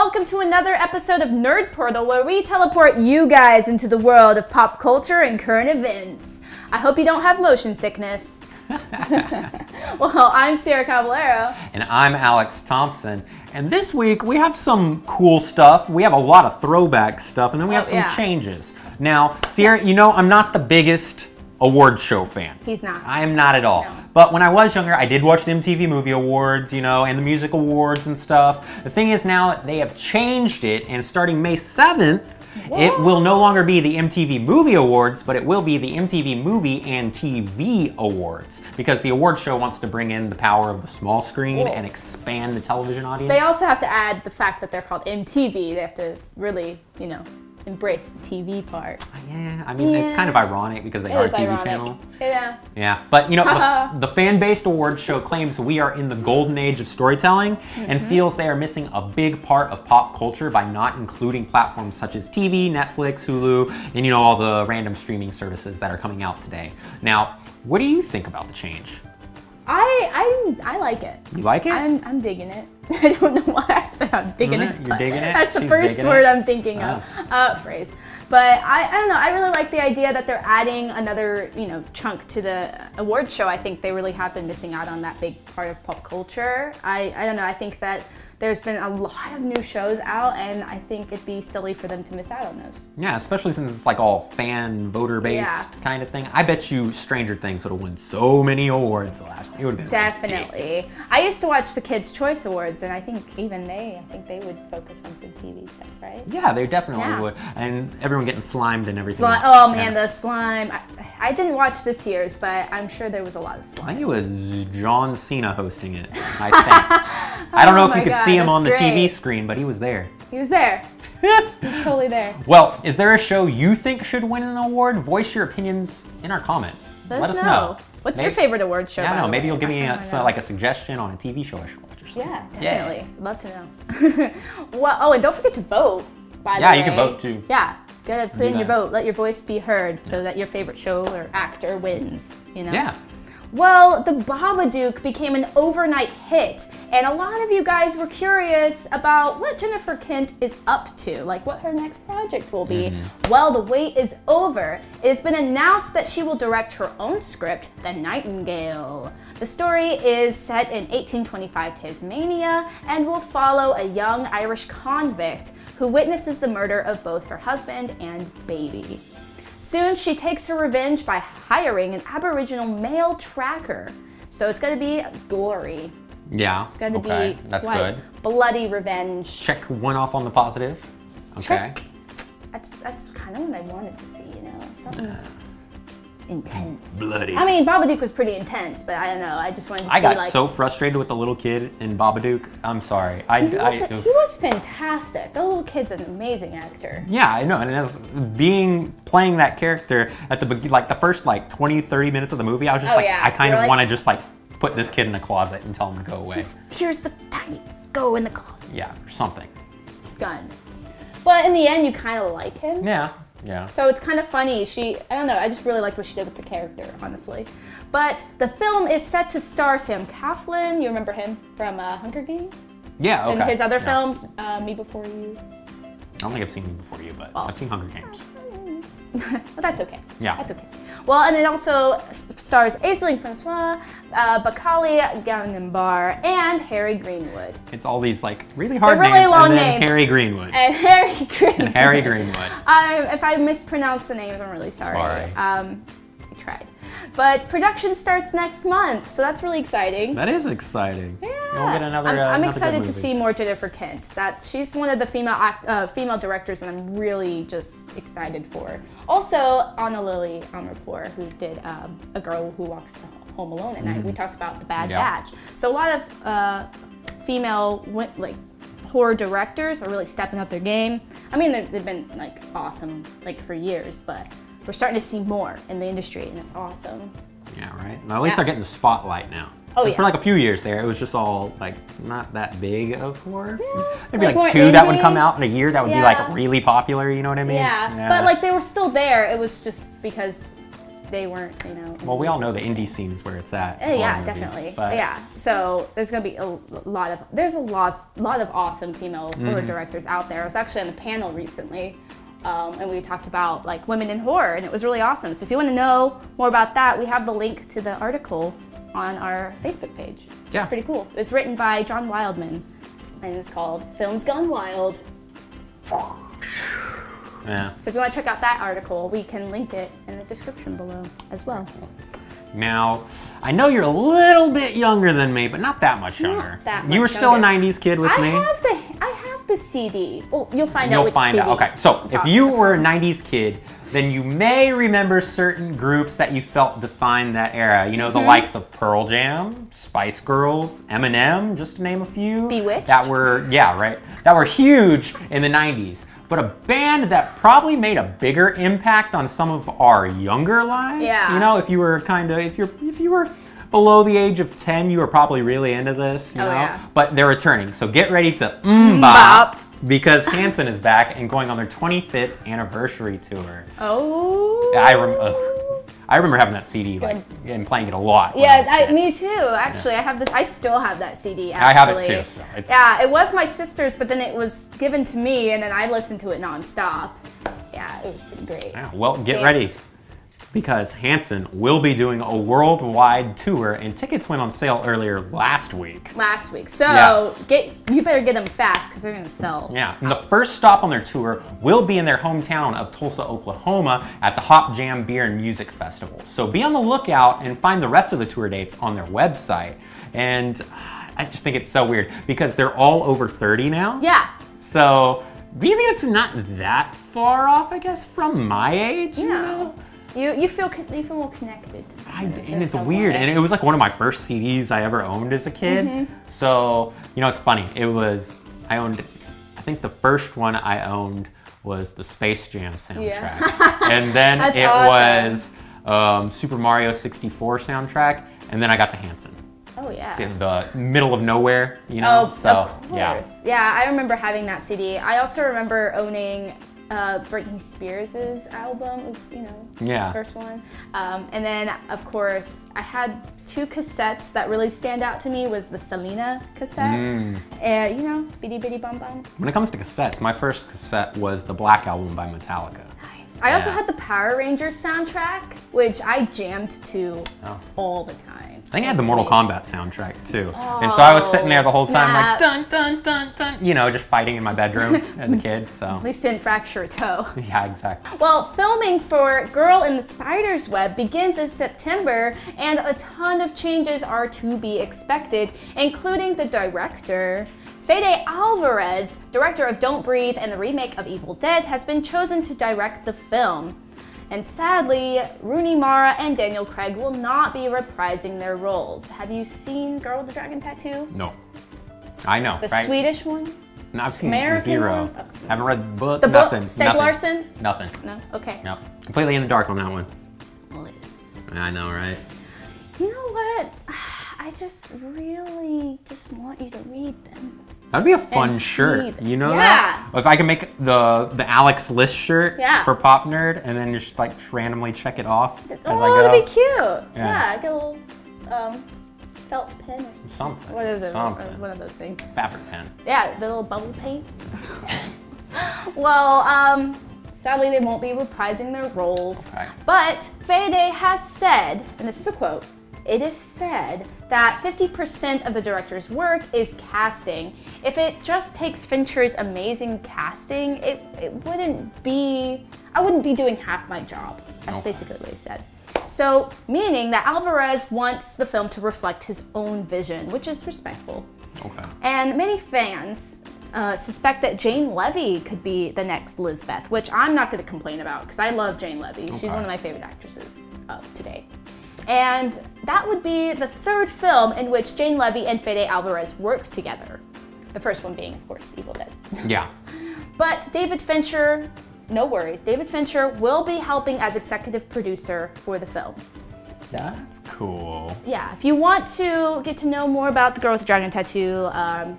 welcome to another episode of Nerd Portal, where we teleport you guys into the world of pop culture and current events. I hope you don't have motion sickness. Well, I'm Sierra Caballero. And I'm Alex Thompson. And this week we have some cool stuff. We have a lot of throwback stuff, and then we have some changes. Now, Sierra, you know I'm not the biggest award show fan. He's not. I am not at all. No. But when I was younger, I did watch the MTV Movie Awards, you know, and the Music Awards and stuff. The thing is now they have changed it, and starting May 7th, it will no longer be the MTV Movie Awards, but it will be the MTV Movie and TV Awards, because the award show wants to bring in the power of the small screen and expand the television audience. They also have to add the fact that they're called MTV. They have to really, you know, embrace the TV part. Yeah, I mean, it's kind of ironic because they are a TV channel. Yeah. Yeah, but you know, the fan-based awards show claims we are in the golden age of storytelling and feels they are missing a big part of pop culture by not including platforms such as TV, Netflix, Hulu, and you know, all the random streaming services that are coming out today. Now, what do you think about the change? I like it. You like it? I'm digging it. I don't know why I said I'm digging it. You're digging it? That's the first word I'm thinking of. Phrase. But I don't know, I really like the idea that they're adding another, you know, chunk to the award show. I think they really have been missing out on that big part of pop culture. I don't know, I think that there's been a lot of new shows out, and I think it'd be silly for them to miss out on those. Yeah, especially since it's like all fan voter-based kind of thing. I bet you Stranger Things would have won so many awards last year. It would have been definitely. ridiculous. I used to watch the Kids' Choice Awards, and I think even they would focus on some TV stuff, right? Yeah, they definitely would. And everyone getting slimed and everything. Oh man, the slime. I didn't watch this year's, but I'm sure there was a lot of slime. I think it was John Cena hosting it, I think. I don't know if you could see him on the TV screen, but he was there. He was there. He's totally there. Well, is there a show you think should win an award? Voice your opinions in our comments. Let us know. What's your favorite award show? Yeah, I know. Maybe you'll give me like a suggestion on a TV show I should watch or something. Yeah, definitely. I'd love to know. Well, and don't forget to vote, by the way. Yeah, you can vote too. Yeah, gotta put in your vote. Let your voice be heard so that your favorite show or actor wins, you know? Yeah. Well, the Babadook became an overnight hit, and a lot of you guys were curious about what Jennifer Kent is up to, like what her next project will be. Well, the wait is over. It has been announced that she will direct her own script, The Nightingale. The story is set in 1825 Tasmania and will follow a young Irish convict who witnesses the murder of both her husband and baby. Soon, she takes her revenge by hiring an Aboriginal male tracker. So it's going to be gory. Yeah. It's going to be good. Bloody revenge. Check one off on the positive. Okay. Check. That's kind of what I wanted to see, you know, something intense. Bloody. I mean, Babadook was pretty intense, but I don't know. I just wanted to see. I got so frustrated with the little kid in Babadook. I'm sorry. He was fantastic. The little kid's an amazing actor. Yeah, I know. And as playing that character at the first 20-30 minutes of the movie, I was just I kind of want to just put this kid in a closet and tell him to go away. Just, here's the tiny, go in the closet. Yeah, or something. Gun. But in the end, you kind of like him. Yeah. Yeah. So it's kind of funny. I don't know, I just really liked what she did with the character, honestly. But the film is set to star Sam Claflin. You remember him from Hunger Games? Yeah, okay. And his other films, Me Before You. I don't think I've seen Me Before You, but I've seen Hunger Games. Well, that's okay. Yeah. That's okay. Well, and it also stars Aisling Francois, Bakali Ganimbar, and Harry Greenwood. It's all these really hard really names, long and then names. Harry Greenwood. And Harry Greenwood. And Harry Greenwood. If I mispronounce the names, I'm really sorry. I tried. But production starts next month, so that's really exciting. That is exciting. Yeah. We'll get another. I'm excited to see more Jennifer Kent. She's one of the female directors that I'm really just excited for. Also, Anna Lily Amirpour, who did A Girl Who Walks Home Alone at Night. We talked about The Bad Batch. So a lot of female horror directors are really stepping up their game. I mean, they've been awesome for years, but we're starting to see more in the industry, and it's awesome. Yeah, right. Well, at least they're getting the spotlight now. Oh, yes. For a few years there, it was just all not that big of horror. Yeah. Maybe two that would come out in a year that would be really popular. You know what I mean? Yeah. But they were still there. It was just because they weren't, you know. Well, we all know the indie scene is where it's at. Yeah, movies, definitely. but... Yeah, so there's gonna be a lot of awesome female horror directors out there. I was actually on a panel recently, and we talked about like women in horror, and it was really awesome. So if you want to know more about that, we have the link to the article on our Facebook page. Yeah. It's pretty cool. It was written by John Wildman, and it was called Films Gone Wild. Yeah. So if you want to check out that article, we can link it in the description below as well. Now, I know you're a little bit younger than me, but not that much younger. Not that much you were still a younger. 90s kid with me. I have the CD. Well, you'll find out which CD. Okay, so if you were a 90s kid, then you may remember certain groups that you felt defined that era. You know, the likes of Pearl Jam, Spice Girls, Eminem, just to name a few. Bewitched. That were, that were huge in the 90s. But a band that probably made a bigger impact on some of our younger lives. Yeah. You know, if you were if you were below the age of 10, you were probably really into this, you know? Yeah. But they're returning. So get ready to bop, because Hanson is back and going on their 25th anniversary tour. Oh. I remember having that CD and playing it a lot. Yeah, me too. Actually, I have this. I still have that CD. Actually. I have it too. So yeah, it was my sister's, but then it was given to me, and then I listened to it nonstop. Yeah, it was pretty great. Yeah, well, get ready, because Hanson will be doing a worldwide tour, and tickets went on sale earlier last week. So you better get them fast, because they're gonna sell. Yeah, and the first stop on their tour will be in their hometown of Tulsa, Oklahoma at the Hop Jam Beer and Music Festival. So be on the lookout and find the rest of the tour dates on their website. And I just think it's so weird because they're all over 30 now. Yeah. So really it's not that far off, I guess, from my age. Yeah. You know? You feel more connected. And it's weird, and it was like one of my first CDs I ever owned as a kid. So, you know, it's funny. I think the first one I owned was the Space Jam soundtrack. And then it was Super Mario 64 soundtrack, and then I got the Hanson. Oh yeah. It's in the middle of nowhere, you know? Oh, so, of course. Yeah, I remember having that CD. I also remember owning Britney Spears' album, the first one. And then, of course, I had two cassettes that really stand out to me was the Selena cassette, and, you know, Bitty Bitty Bum Bum. When it comes to cassettes, my first cassette was the Black Album by Metallica. Nice. I also had the Power Rangers soundtrack, which I jammed to all the time. I think I had the Mortal Kombat soundtrack too. And so I was sitting there the whole time like dun dun dun dun, you know, just fighting in my bedroom as a kid, so. At least you didn't fracture a toe. Yeah, exactly. Well, filming for Girl in the Spider's Web begins in September, and a ton of changes are to be expected, including the director. Fede Alvarez, director of Don't Breathe and the remake of Evil Dead, has been chosen to direct the film. And sadly, Rooney Mara and Daniel Craig will not be reprising their roles. Have you seen Girl with the Dragon Tattoo? No. I know, The Swedish one? No, I've seen American zero. One? Okay. Haven't read the book, The nothing. book, Steg Larsson? Nothing. No? Okay. Nope. Completely in the dark on that one. Well, it's... I know, right? You know what? I really just want you to read them. That'd be a fun shirt, you know that? If I can make the Alex List shirt for Pop Nerd and then just like randomly check it off as I go. That'd be cute. Yeah, get a little felt pen or something. What is it? Something. One of those things. Fabric pen. Yeah, the little bubble paint. Well, sadly they won't be reprising their roles. Okay. But Fede has said, and this is a quote, it is said that 50% of the director's work is casting. If it just takes Fincher's amazing casting, I wouldn't be doing half my job. That's basically what he said. So, meaning that Alvarez wants the film to reflect his own vision, which is respectful. Okay. And many fans suspect that Jane Levy could be the next Lisbeth, which I'm not going to complain about because I love Jane Levy. She's one of my favorite actresses of today. And that would be the third film in which Jane Levy and Fede Alvarez work together. The first one being, of course, Evil Dead. Yeah. But David Fincher, no worries, David Fincher will be helping as executive producer for the film. So that's cool. Yeah, if you want to get to know more about the Girl with the Dragon Tattoo,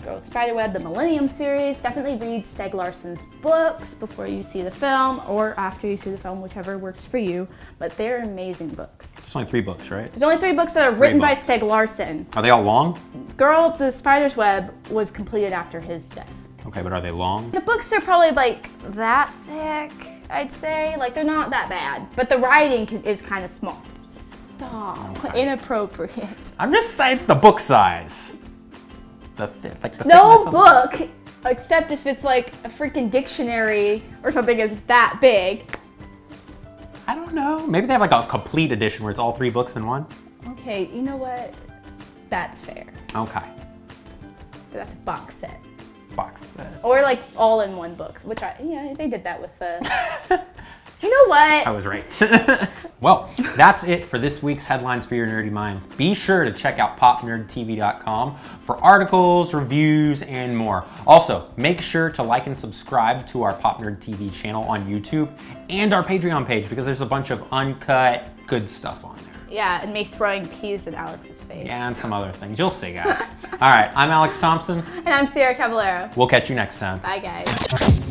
Girl with the Spiderweb, the Millennium series, definitely read Stieg Larsson's books before you see the film or after you see the film, whichever works for you. But they're amazing books. There's only 3 books, right? There's only 3 books that are written by Stieg Larsson. Are they all long? Girl with the Spider's Web was completed after his death. Okay, but are they long? The books are probably like that thick, I'd say. Like, they're not that bad, but the writing is kind of small. Stop. Okay. Inappropriate. I'm just saying it's the book size. No book, except if it's like a freaking dictionary or something, is that big. I don't know. Maybe they have like a complete edition where it's all 3 books in one. Okay, you know what? That's fair. Okay. But that's a box set. Box set. Or like all in one book, which yeah, they did that with the... You know what? I was right. Well, that's it for this week's Headlines for Your Nerdy Minds. Be sure to check out popnerdtv.com for articles, reviews, and more. Also, make sure to like and subscribe to our Pop Nerd TV channel on YouTube and our Patreon page because there's a bunch of uncut, good stuff on there. Yeah, and me throwing peas in Alex's face. Yeah, and some other things. You'll see, guys. All right, I'm Alex Thompson. And I'm Sierra Caballero. We'll catch you next time. Bye, guys.